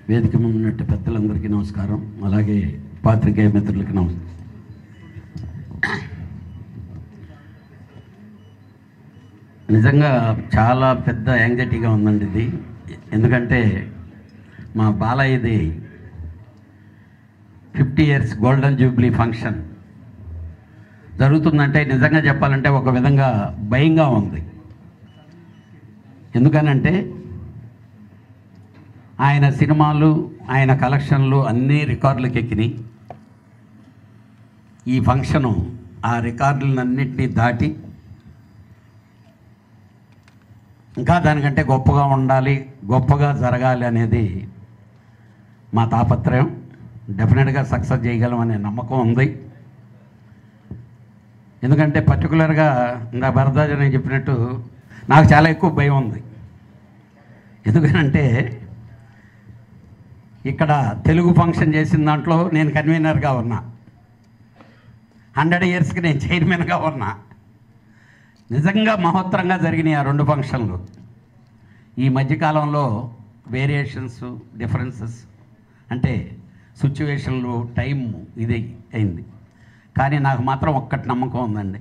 వేదిక ముందున్నట్టు పెద్దలందరికీ నమస్కారం, అలాగే పాత్రికేయ మిత్రులకి నమస్కారం. నిజంగా చాలా పెద్ద యాంగ్జైటీగా ఉందండి ఇది. ఎందుకంటే మా బాలయ్యది 50 years గోల్డెన్ జూబ్లీ ఫంక్షన్ జరుగుతుందంటే నిజంగా చెప్పాలంటే ఒక విధంగా భయంగా ఉంది. ఎందుకనంటే ఆయన సినిమాలు, ఆయన కలెక్షన్లు అన్నీ రికార్డులకు ఎక్కినాయి. ఈ ఫంక్షను ఆ రికార్డులన్నింటినీ దాటి ఇంకా దానికంటే గొప్పగా ఉండాలి, గొప్పగా జరగాలి అనేది మా తాపత్రయం. డెఫినెట్గా సక్సెస్ చేయగలమనే నమ్మకం ఉంది. ఎందుకంటే పర్టికులర్గా ఇంకా భరద్వాజ్ అని చెప్పినట్టు నాకు చాలా ఎక్కువ భయం ఉంది. ఎందుకనంటే ఇక్కడ తెలుగు ఫంక్షన్ చేసిన దాంట్లో నేను కన్వీనర్గా ఉన్నా, 100 yearsకి నేను చైర్మన్గా ఉన్నా. నిజంగా మహోత్తరంగా జరిగినాయి ఆ 2 ఫంక్షన్లు. ఈ మధ్యకాలంలో వేరియేషన్స్, డిఫరెన్సెస్ అంటే సిచ్యువేషన్లు, టైం ఇది అయింది. కానీ నాకు మాత్రం ఒక్కటి నమ్మకం ఉందండి.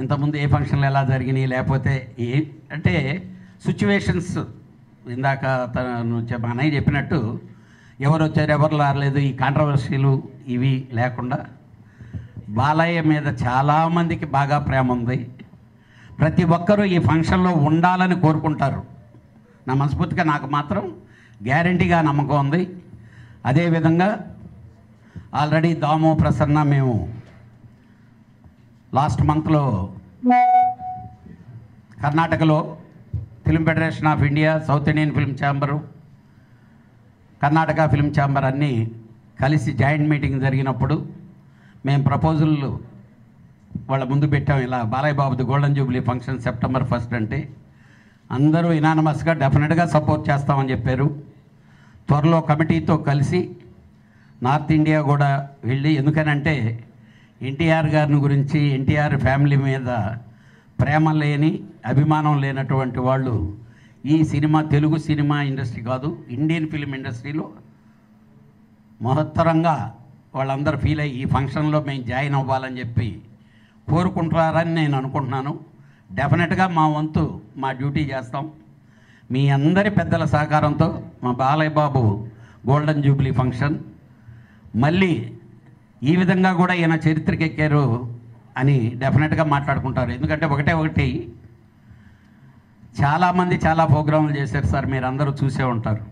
ఇంతకుముందు ఏ ఫంక్షన్లు ఎలా జరిగినాయి, లేకపోతే అంటే సిచ్యువేషన్స్ ఇందాక తను అన్నయ్య చెప్పినట్టు ఎవరు వచ్చారు, ఎవరు రాలేదు, ఈ కాంట్రవర్సీలు ఇవి లేకుండా బాలయ్య మీద చాలామందికి బాగా ప్రేమ ఉంది. ప్రతి ఒక్కరూ ఈ ఫంక్షన్లో ఉండాలని కోరుకుంటారు. నా మనస్ఫూర్తిగా నాకు మాత్రం గ్యారంటీగా నమ్మకం ఉంది. అదేవిధంగా ఆల్రెడీ దాము, ప్రసన్న మేము లాస్ట్ మంత్లో కర్ణాటకలో film federation of India, south Indian film chamber, Karnataka film chamber అన్నీ కలిసి జాయింట్ మీటింగ్ జరిగినప్పుడు మేము ప్రపోజల్లు వాళ్ళ ముందు పెట్టాం. ఇలా బాలయ్య బాబుది golden Jubilee function September 1st అంటే అందరూ ఇనానమస్గా డెఫినెట్గా సపోర్ట్ చేస్తామని చెప్పారు. త్వరలో కమిటీతో కలిసి నార్త్ ఇండియా కూడా వెళ్ళి, ఎందుకనంటే ఎన్టీఆర్ గారిని గురించి, ఎన్టీఆర్ ఫ్యామిలీ మీద ప్రేమ లేని, అభిమానం లేనటువంటి వాళ్ళు ఈ సినిమా, తెలుగు సినిమా ఇండస్ట్రీ కాదు, ఇండియన్ ఫిల్మ్ ఇండస్ట్రీలో మహత్తరంగా వాళ్ళందరూ ఫీల్ అయ్యి ఈ ఫంక్షన్లో మేము జాయిన్ అవ్వాలని చెప్పి కోరుకుంటారని నేను అనుకుంటున్నాను. డెఫినెట్గా మా వంతు, మా డ్యూటీ చేస్తాం. మీ అందరి పెద్దల సహకారంతో మా Balayya Babu golden Jubilee function మళ్ళీ ఈ విధంగా కూడా ఈయన చరిత్రకెక్కారు అని డెఫినెట్గా మాట్లాడుకుంటారు. ఎందుకంటే ఒకటి చాలామంది చాలా ప్రోగ్రాంలు చేశారు సార్, మీరు అందరూ చూసే ఉంటారు.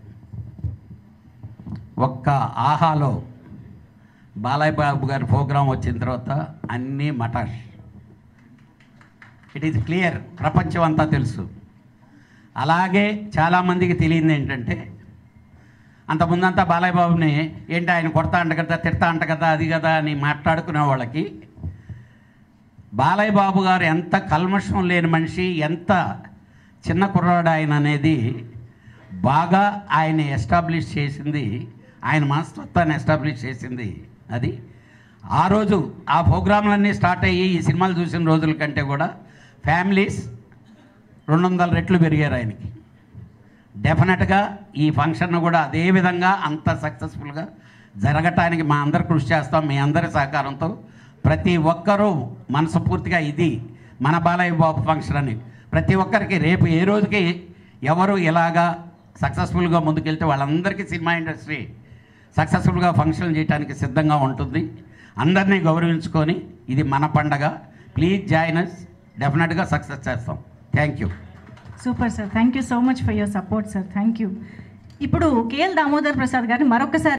ఒక్క ఆహాలో బాలయ్య బాబు గారి ప్రోగ్రాం వచ్చిన తర్వాత అన్నీ మటాష్. ఇట్ ఈజ్ క్లియర్, ప్రపంచం అంతా తెలుసు. అలాగే చాలామందికి తెలియదు ఏంటంటే, అంతకుముందంతా బాలయ్య బాబుని ఏంటి ఆయన కొడతా అంట కదా, తిడతా అంట కదా, అది కదా అని మాట్లాడుకునే వాళ్ళకి బాలయ్య బాబు గారు ఎంత కల్మషం లేని మనిషి, ఎంత చిన్న కుర్రాడు ఆయన అనేది బాగా ఆయన ఎస్టాబ్లిష్ చేసింది, ఆయన మనస్తత్వాన్ని ఎస్టాబ్లిష్ చేసింది. అది ఆ రోజు ఆ ప్రోగ్రాంలన్నీ స్టార్ట్ అయ్యి ఈ సినిమాలు చూసిన రోజుల కంటే కూడా ఫ్యామిలీస్ 200 రెట్లు పెరిగారు ఆయనకి. డెఫినెట్గా ఈ ఫంక్షన్ కూడా అదేవిధంగా అంత సక్సెస్ఫుల్గా జరగటానికి మా అందరు కృషి చేస్తాం. మీ అందరి సహకారంతో ప్రతి ఒక్కరూ మనస్ఫూర్తిగా ఇది మన బాలయ్య బాబు ఫంక్షన్ అని ప్రతి ఒక్కరికి రేపు ఏ రోజుకి ఎవరు ఇలాగా సక్సెస్ఫుల్గా ముందుకెళ్తే వాళ్ళందరికీ సినిమా ఇండస్ట్రీ సక్సెస్ఫుల్గా ఫంక్షన్ చేయడానికి సిద్ధంగా ఉంటుంది. అందరినీ గౌరవించుకొని ఇది మన పండగ. ప్లీజ్ జాయిన్ us, డెఫినెట్గా సక్సెస్ చేస్తాం. Thank you. Super sir, thank you so much for your support sir, thank you. ఇప్పుడు KL దామోదర్ ప్రసాద్ గారిని మరొకసారి